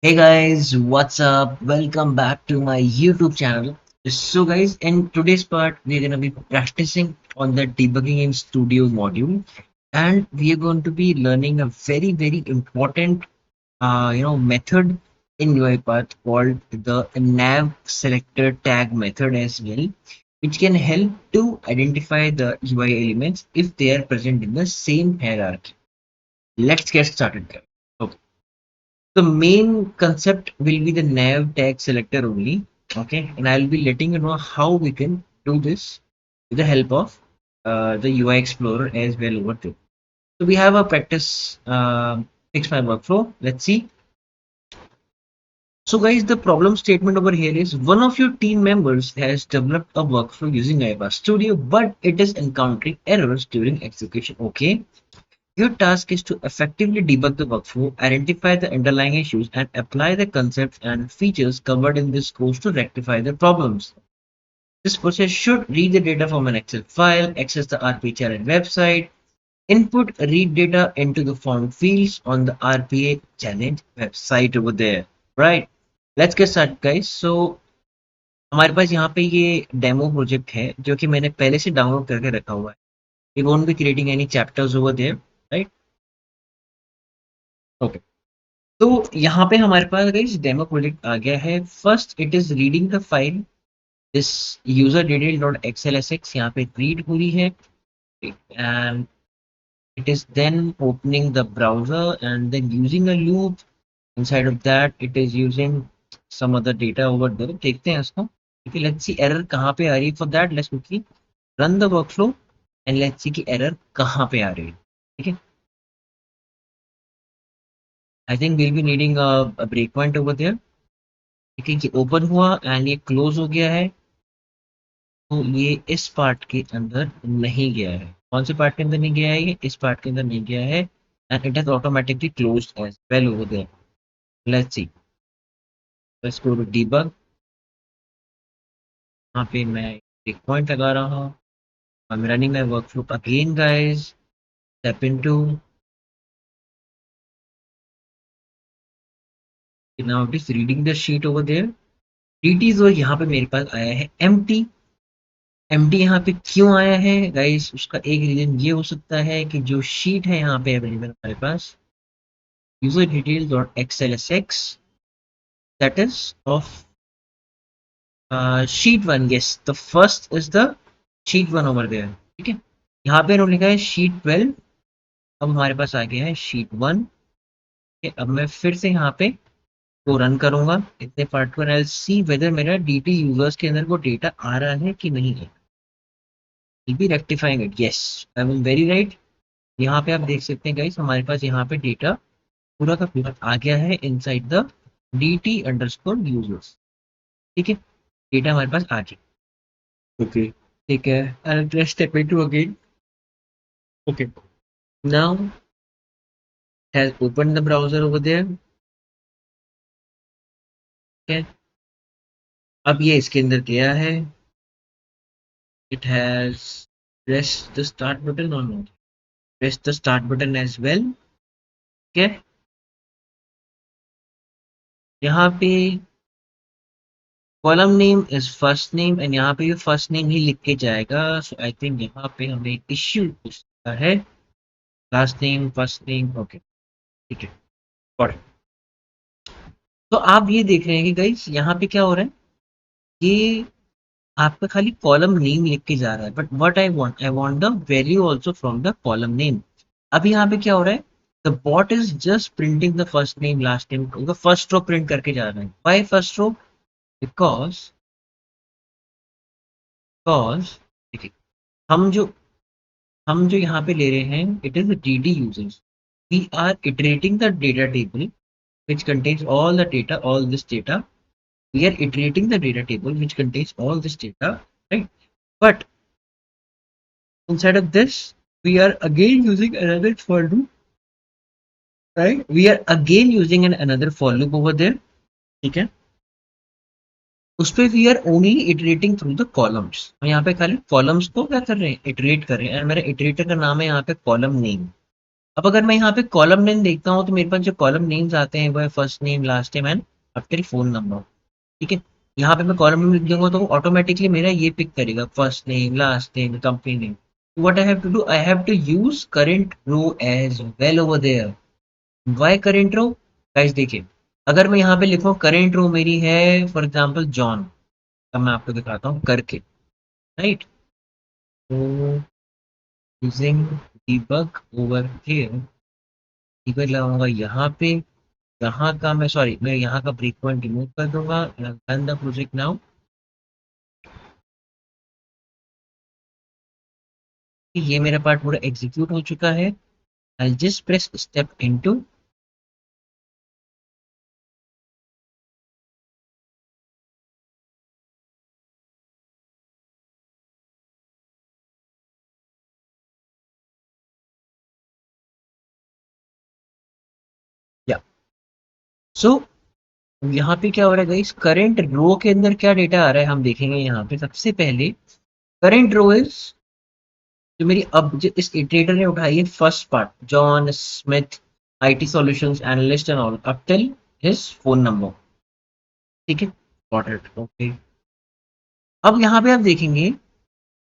Hey guys, what's up? Welcome back to my YouTube channel. So guys, in today's part, we're gonna be practicing on the debugging in Studio module, and we are going to be learning a very important, method in UiPath called the nav selector tag method as well, which can help to identify the UI elements if they are present in the same hierarchy. Let's get started, guys. Okay. The main concept will be the nav tag selector only. Okay, and I'll be letting you know how we can do this with the help of the UI Explorer as well over there. So we have a practice fix my workflow. Let's see. So guys, the problem statement over here is one of your team members has developed a workflow using Iva Studio, but it is encountering errors during execution. Okay, your task is to effectively debug the workflow, identify the underlying issues, and apply the concepts and features covered in this course to rectify the problems. This process should read the data from an Excel file, access the RPA challenge website, input read data into the form fields on the RPA challenge website over there. Right? Let's get started, guys. So हमारे पास यहाँ पे ये demo project है जो कि मैंने पहले से डाउनलोड करके रखा हुआ है. We won't be creating any chapters over there, right? Okay. तो यहाँ पे हमारे पास गाइस डेमो प्रोजेक्ट आ गया है. First it is reading the file this user detail dot XLSX यहाँ पे रीड हो रही है and it is then opening the browser and then using a loop inside of that it is using some other data over there. देखते हैं इसको. ठीक है, लेट्स सी एरर कहाँ पे आ रही है. For that let's quickly run the workflow and let's see कि एरर कहाँ पे आ रही है. ठीक है, I think will be needing a break point over there. ठीक है, ये ओपन हुआ एंड ये क्लोज हो गया है. तो ये इस पार्ट के अंदर नहीं गया है. कौन से पार्ट के अंदर नहीं गया है? ये इस पार्ट के अंदर नहीं गया है and it has automatically closed as well over there. Let's see. Let's go to debug. यहाँ पे मैं एक पॉइंट लगा रहा हूँ. I am running my workflow again guys. Step into. Now it is reading the sheet over there. डीटीज और यहाँ पे मेरे पास आया है एम्प्टी. एम्प्टी यहाँ पे क्यों आया है गाइस? उसका एक रीजन ये हो सकता है कि जो शीट है यहाँ पे अवेलेबल हमारे पास user details.xlsx, that is of sheet 1. Yes, the first is the sheet 1 over there. ठीक है, यहाँ पे इन्होंने लिखा है sheet 12. अब हमारे पास आ गया है sheet 1. अब मैं फिर से यहाँ पे को रन करूंगा इतने पार्ट पर. आई सी वेदर मेरा dt यूजर्स के अंदर वो डेटा आ रहा है कि नहीं है. Will be rectifying it. Yes, I am very right. यहाँ पे आप देख सकते हैं गाइस, हमारे पास यहाँ पे डेटा पूरा का पूरा आ गया है inside the dt underscore users. ठीक है, डेटा हमारे पास आ गया. ओके, ठीक है. I'll step into again. Okay, now it has opened the browser over there. Okay, अब ये इसके अंदर गया है. It has pressed the start button or not? Press the start button as well. Okay, यहाँ पे column name is first name and यहाँ पे ये फर्स्ट नेम ही लिख के जाएगा. सो आई थिंक यहाँ पे हमें इश्यू हो सकता है. Last name first name. Okay, ठीक है. Got it. तो आप ये देख रहे हैं कि गाइस यहाँ पे क्या हो रहा है. ये आपका खाली कॉलम नेम लिख के जा रहा है. But what I want the value also from the column name. अब यहाँ पे क्या हो रहा है? The bot is just printing the first name last name. The first row print करके जा रहा है. Why first row? Because because देखिए, हम जो हम जो यहाँ पे ले रहे हैं it is dd users. We are iterating the data table which contains all the data, all this data. We are iterating the data table which contains all this data, right? But inside of this, we are again using another for loop, right? We are again using another for loop over there. ठीक है, उस पे we are only iterating through the columns. हम यहाँ पे खाली columns को क्या कर रहे हैं? इटरेट कर रहे हैं. एंड मेरे इटरेटर का नाम है यहाँ पे कॉलम नेम. अब अगर मैं यहाँ पे कॉलम नेम देखता हूँ तो मेरे पास जो कॉलम नेम्स आते हैं वो है first name, last name and after phone number. ठीक है, यहाँ पे मैं कॉलम नेम लिख दूंगा तो ऑटोमेटिकली मेरा ये पिक करेगा first name, last name, company name. What I have to do, I have to use current row as well over there. Why current row? Guys देखिए, अगर मैं यहाँ पे लिखूँ करंट रो मेरी है फॉर एग्जाम्पल जॉन, अब मैं आपको दिखाता हूँ करके, राइट। तो using debug over here, debug लगाऊंगा यहाँ पे, यहाँ का मैं सॉरी मैं यहाँ का ब्रेक पॉइंट रिमूव कर दूंगा, रन द प्रोजेक्ट नाउ। ये मेरा पार्ट पूरा एग्जीक्यूट हो चुका है। I just press step into, या सो यहाँ पे क्या हो रहा है गाइस, करंट रो के अंदर क्या डेटा आ रहा है हम देखेंगे। यहाँ पे सबसे पहले करंट रो इज जो मेरी अब जो इस इटरेटर ने उठाई है first part, John Smith IT solutions analyst and all up till his phone number. ठीक है, गॉट इट, ओके। अब यहाँ पे आप देखेंगे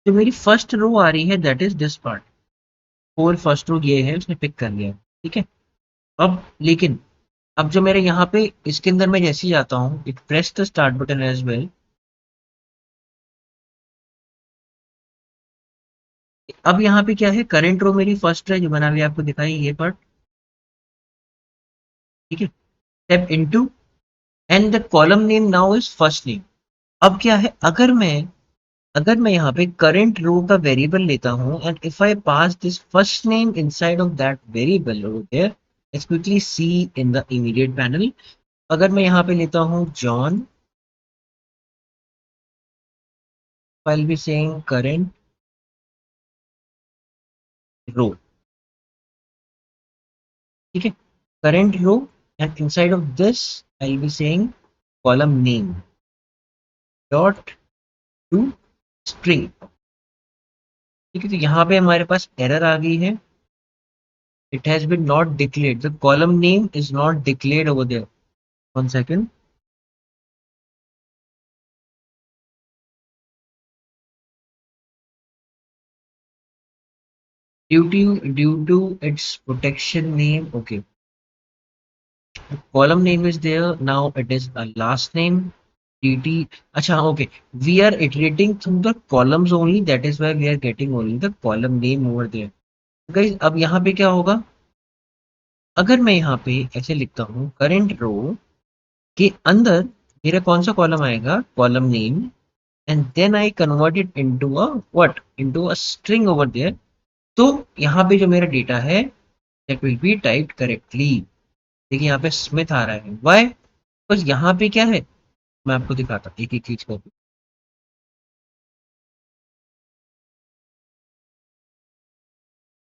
जो मेरी फर्स्ट रो आ रही है that is this part, whole first row ये है, उसने पिक कर लिया। ठीक है, अब लेकिन अब जो मेरे यहाँ पे इसके अंदर मैं जैसे ही जाता हूँ, it press the start button as well. अब यहाँ पे क्या है, करंट रो मेरी फर्स्ट है जो मैंने अभी आपको दिखाई ये पार्ट। ठीक है, step into and the column name now is first name. अब क्या है, अगर मैं यहाँ पे करंट रो का वेरिएबल लेता हूँ and if I pass this first name inside of that variable over there, let's quickly see in the immediate panel. अगर मैं यहाँ पे लेता हूँ John, I will be saying current row. ठीक है, current row and inside of this I will be saying column name dot to string. ठीक है, तो यहाँ पे हमारे पास एरर आ गई है, it has been not declared, the column name is not declared over there. One second, due to its protection name, okay, column name is there, now it is a last name dt। अच्छा, okay, we are iterating through the columns only, that is why we are getting only the column name over there। guys अब यहाँ पे क्या होगा, अगर मैं यहाँ पे ऐसे लिखता हूँ करंट रो के अंदर मेरा कौन सा कॉलम आएगा, column name, and then I convert it into a what, into a string over there. तो यहाँ पे जो मेरा डेटा है that will be typed correctly. देखिए यहाँ पे स्मिथ आ रहा है, वाई, बस यहाँ पे क्या है, मैं आपको दिखाता हूँ एक एक चीज को।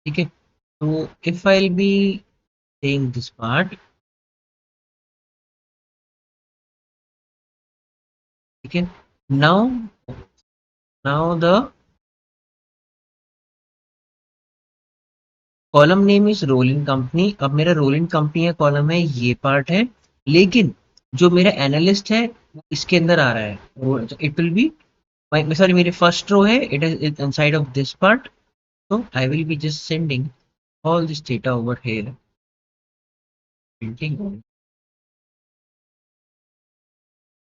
ठीक है, तो if I will be saying this part, ठीक है, now now the column name is rolling company. अब मेरा रोलिंग कंपनी है कॉलम है, ये पार्ट है, लेकिन जो मेरा एनालिस्ट है वो इसके अंदर आ रहा है, इट विल बी सॉरी मेरी फर्स्ट रो है, it is inside of this part. so I will be just sending all this data over here, printing।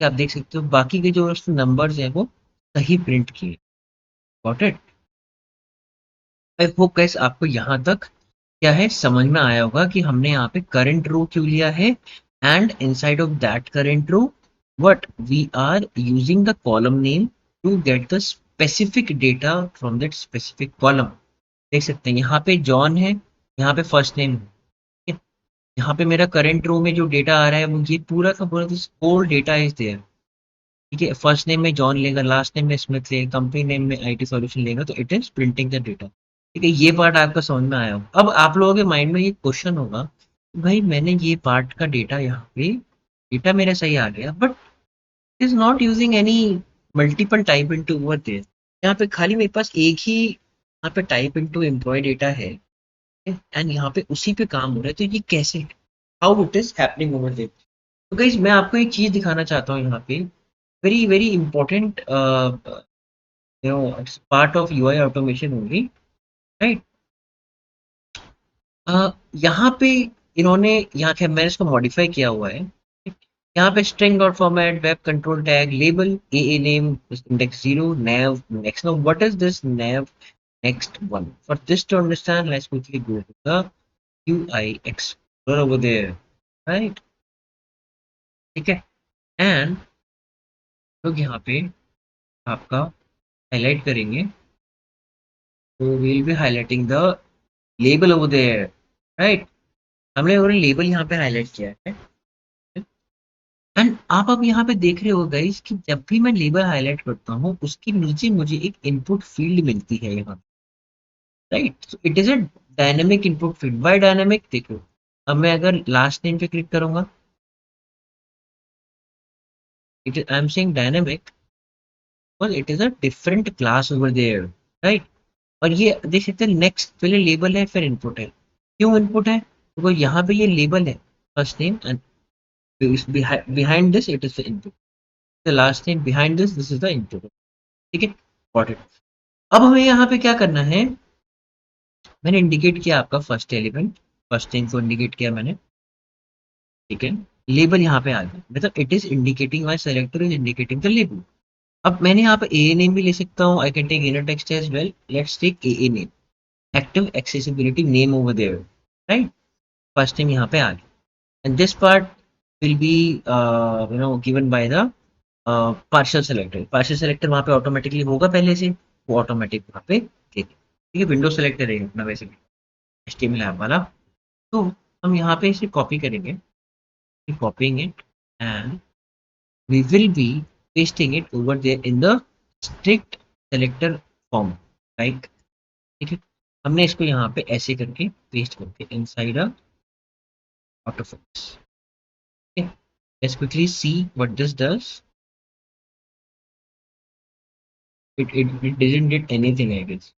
आप देख सकते हो बाकी के जो नंबर्स हैं वो सही प्रिंट किए। Got it, I hope guys आपको यहाँ तक क्या है समझ में आया होगा कि हमने यहाँ पे करंट रो क्यों लिया है, and inside of that current row what we are using the column name to get the specific data from that specific column. देख सकते हैं यहाँ पे जॉन है, यहाँ पे फर्स्ट नेम है, यहाँ पे मेरा करंट रो में जो डेटा आ रहा है वो ये पूरा का पूरा this whole data is there. ठीक है, फर्स्ट नेम में जॉन लेगा, लास्ट नेम में स्मिथ लेगा, कंपनी नेम में आईटी सॉल्यूशन लेगा, तो it is printing the data. ठीक है, ये पार्ट आपका समझ में आया होगा। अब आप लोगों के माइंड में ये क्वेश्चन होगा, भाई मैंने ये पार्ट का डेटा यहाँ पे, डेटा मेरा सही आ गया but is not using any multiple type into over there. यहाँ पे खाली मेरे पास एक ही यहाँ पे टाइप इनटू एम्प्लॉय डेटा है, एंड यहाँ पे उसी पे काम हो रहा है, तो ये कैसे, how it is happening over there. तो गाइस मैं आपको एक चीज दिखाना चाहता हूँ यहाँ पे, very very important part of UI automation only, right. यहाँ पे इन्होंने, यहाँ के मैंने इसको मॉडिफाई किया हुआ है। यहाँ पे string dot format, web control tag, label, a name, index zero, nav next. Now what is this nav next one? For this to understand, let's quickly go to the UI Explorer over there, right? ठीक है, and लोग यहाँ पे आपका highlight करेंगे, तो we'll be highlighting the label over there, right? हमने और लेबल यहाँ पे हाईलाइट किया है। एंड आप अब यहाँ पे देख रहे हो गाइस कि जब भी मैं लेबल हाईलाइट करता हूँ उसके नीचे मुझे एक इनपुट फील्ड मिलती है यहाँ, right. So it is a dynamic input field. Why dynamic, देखो अब मैं अगर लास्ट नेम पे क्लिक करूंगा, it I am saying dynamic, और it is a different class over there, right. और ये देख सकते हैं, नेक्स्ट पहले लेबल है फिर इनपुट है। क्यों इनपुट है, तो यहाँ पे ये लेबल है, first name, and behind this it is the input, the last name behind this is the input, ठीक है, गॉट इट। अब हमें यहाँ पे क्या करना है, मैंने इंडिकेट किया आपका फर्स्ट एलिमेंट, फर्स्ट नेम को इंडिकेट किया मैंने, ठीक है। लेबल यहाँ पे आ गया, मतलब it is indicating, my selector is indicating the label. अब मैंने यहाँ पे ए नेम भी ले सकता हूँ, I can take inner text as well, let's take a name, active accessibility name over there, right. First name यहाँ पे आ गया, and this part will be given by the partial selector. Partial selector वहाँ पे automatically होगा पहले से, वो ऑटोमेटिक वहाँ पे दे देगा, ठीक है। विंडो सेलेक्टर है अपना वैसे भी HTML ऐप वाला, तो हम यहाँ पे इसे कॉपी करेंगे, copying it, and we will be pasting it over there in the strict selector form, like, ठीक है। हमने इसको यहाँ पे ऐसे करके पेस्ट करके inside a autofix, okay. Let's quickly see what this does. It didn't did anything, I guess.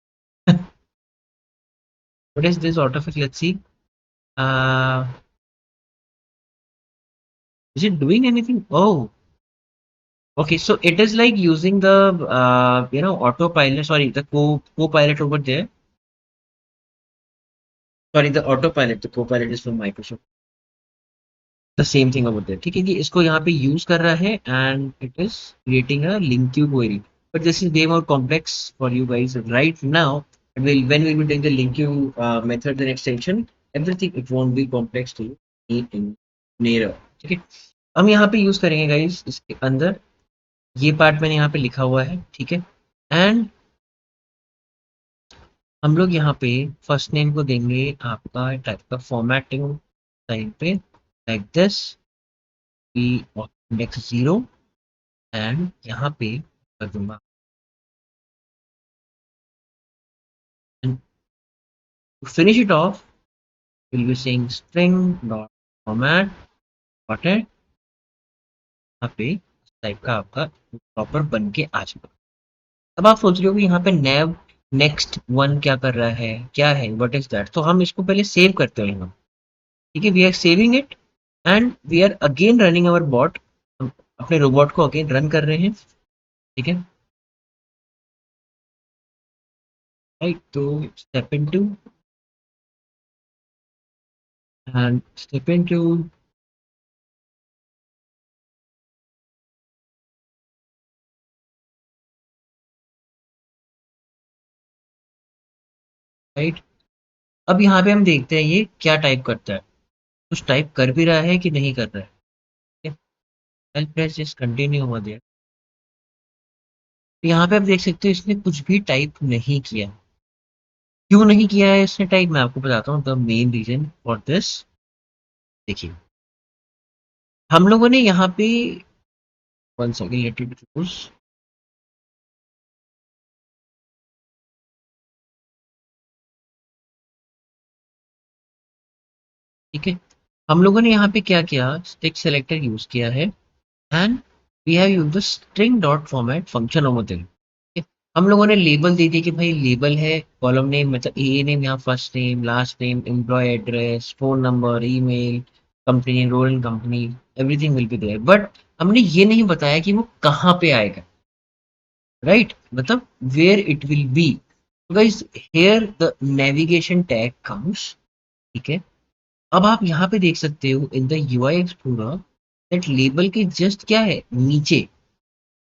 What is this autofill? Let's see. Uh, is it doing anything? Oh, okay. So it is like using the autopilot. Sorry, the co-pilot over there. Sorry, the autopilot. The co-pilot is from Microsoft. The same thing over there. ठीक है, ये इसको यहाँ पे use कर रहा है, and it is creating a link queue query. But this is way more complex for you guys right now. When we will take the link queue method and extension, everything it won't be complex to you in nearer. ठीक है, हम यहाँ पे use करेंगे guys, इसके अंदर ये part मैंने यहाँ पे लिखा हुआ है, ठीक है। एंड हम लोग यहाँ पे फर्स्ट नेम को देंगे आपका टाइप का फॉर्मेटिंग टाइप पे, like this, index zero, and यहाँ पे कर दूंगा, to finish it off we'll be saying string dot format, got it। यहाँ पे टाइप का आपका प्रॉपर बन के आ चुका। अब आप सोच रहे हो कि यहाँ पे nav नेक्स्ट वन क्या कर रहा है, क्या है, व्हाट इज दैट। तो हम इसको पहले सेव करते हैं हम, ठीक है। We are saving it, and we are again running our bot, हम अपने रोबोट को अगेन रन कर रहे हैं, ठीक है, राइट। तो step into, and step into, right. अब यहाँ पे हम देखते हैं ये क्या टाइप करता है, कुछ टाइप कर भी रहा है कि नहीं कर रहा है, ठीक है। I'll press just continue over there। तो यहाँ पे आप देख सकते हो इसने कुछ भी टाइप नहीं किया। क्यों नहीं किया है इसने टाइप, मैं आपको बताता हूँ the main reason for this. देखिए, हम लोगों ने यहाँ पे, one second, let it close, ठीक है। हम लोगों ने यहाँ पे क्या किया, स्टिक सेलेक्टर यूज किया है, and we have used the string dot format function over there, ठीक है। हम लोगों ने लेबल दे दिया कि भाई लेबल है कॉलम नेम, मतलब ए नेम, यहाँ first name, last name, employ address, phone number, email, company role, company, everything will be there. But हमने ये नहीं बताया कि वो कहाँ पे आएगा, राइट? मतलब where it will be. Guys, here the navigation tag comes, ठीक है? अब आप यहाँ पे देख सकते हो in the UI explorer that label के जस्ट क्या है, नीचे,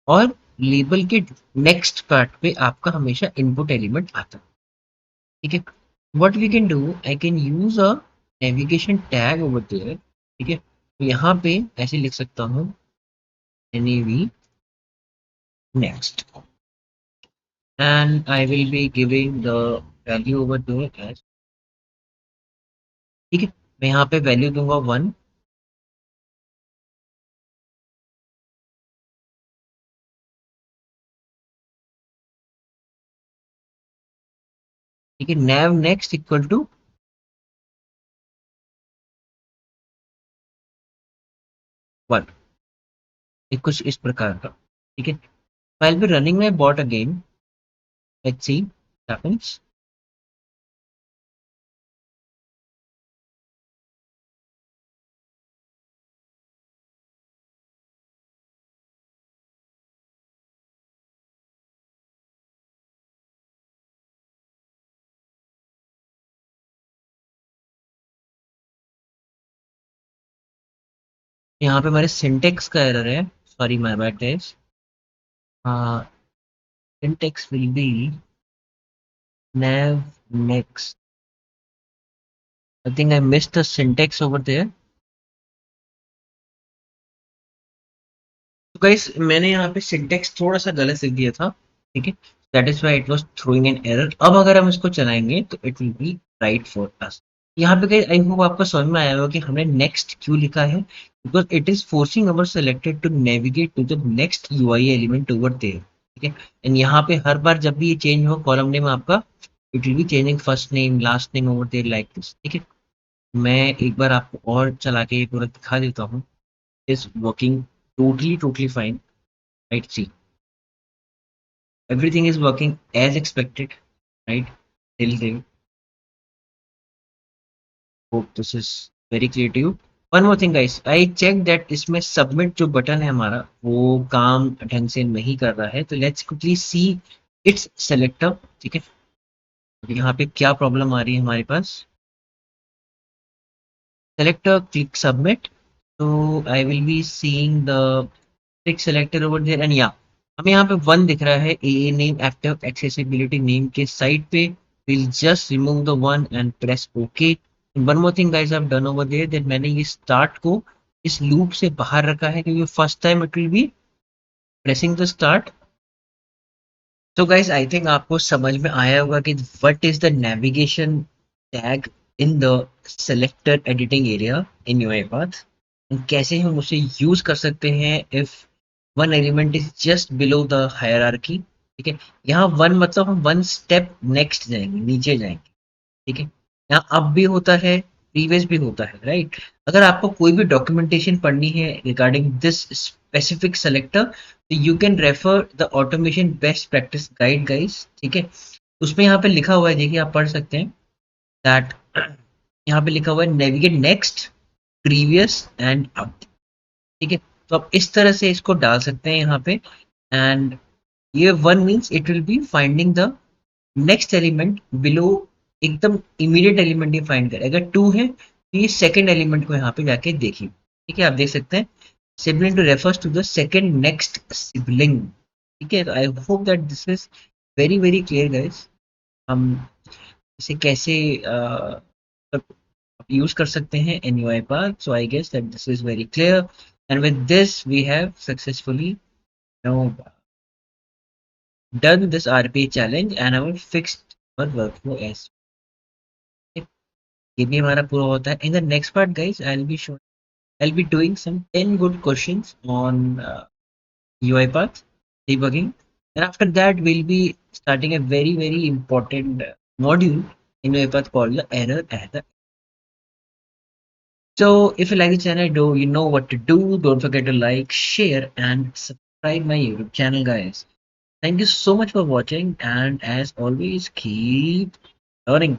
और लेबल के नेक्स्ट पार्ट पे आपका हमेशा इनपुट एलिमेंट आता है, ठीक है? What we can do, I can use a navigation tag over there, ठीक है? तो यहाँ पे ऐसे लिख सकता हूँ nav next, and I will be giving the value over there as, ठीक है? मैं यहाँ पे वैल्यू दूंगा 1, ठीक है? nav next इक्वल टू 1, ये कुछ इस प्रकार का, ठीक है? I'll be running my bot again. Let's see what happens. यहाँ पे हमारे सिंटेक्स का एरर है, sorry my bad guys. Syntax will be nav next, I think I missed the syntax over there. तो गाइस, मैंने यहाँ पे सिंटेक्स थोड़ा सा गलत लिख दिया था, ठीक है? That is why it was throwing an error. अब अगर हम इसको चलाएंगे तो it will B right for us. यहाँ पे गाइस, आई होप आपको समझ में आया होगा कि हमने नेक्स्ट क्यों लिखा है, because it is forcing our selected to navigate to the next UI element over there, ठीक है? एंड यहाँ पे हर बार जब भी ये चेंज हो कॉलम नेम आपका, it will be changing first name last name over there like this, ठीक है? मैं एक बार आपको और चला के ये पूरा दिखा देता हूँ। Is working totally fine, right? See, everything is working as expected, right? Till then, hope this is very clear to you. One more thing guys, I checked that इसमें submit जो बटन है हमारा वो काम ढंग से नहीं कर रहा है, तो let's quickly see its selector, ठीक है? तो यहाँ पे क्या प्रॉब्लम आ रही है हमारे पास, selector click submit, so I will be seeing the click selector over there, and yeah, हमें यहाँ पे 1 दिख रहा है AA name active accessibility name के साइड पे। we'll just remove the 1 and press OK. And one more thing guys I've done over there, that मैंने ये start को इस लूप से बाहर रखा है क्योंकि first time it will B pressing the start. तो गाइस, आई थिंक आपको समझ में आया होगा कि what is the navigation tag in the selector editing area in UiPath, कैसे हम उसे यूज कर सकते हैं if one element is just below the hierarchy, ठीक है? यहाँ वन मतलब हम वन स्टेप नेक्स्ट जाएंगे, नीचे जाएंगे, ठीक है? यहाँ अप भी होता है, प्रीवियस भी होता है, राइट? अगर आपको कोई भी डॉक्यूमेंटेशन पढ़नी है रिगार्डिंग दिस स्पेसिफिक सेलेक्टर, तो you can refer the automation best practice guide guys, ठीक है? उसमें यहाँ पे लिखा हुआ है, देखिए आप पढ़ सकते हैं दैट यहाँ पे लिखा हुआ है navigate next, previous and up, ठीक है? तो आप इस तरह से इसको डाल सकते हैं यहाँ पे। एंड ये one means it will be finding the next element below, एकदम इमीडिएट एलिमेंट ही फाइंड करे। अगर टू है तो ये सेकेंड एलिमेंट को यहाँ पे जाके देखिए, ठीक है? आप देख सकते हैं sibling to refers to the second next sibling, ठीक है? तो I hope that this is very very clear guys, हम इसे कैसे यूज कर सकते हैं इन UiPath. So I guess that this is very clear, and with this we have successfully now done this RPA challenge and our fixed our workflow as well. ये भी हमारा पूरा होता है। In the next part guys, I'll be doing some 10 good questions on UiPath debugging, and after that we'll be starting a very important module in UiPath called the error and the. So if you like the channel, do you know what to do? Don't forget to like, share, and subscribe my YouTube channel, guys. Thank you so much for watching, and as always, keep learning.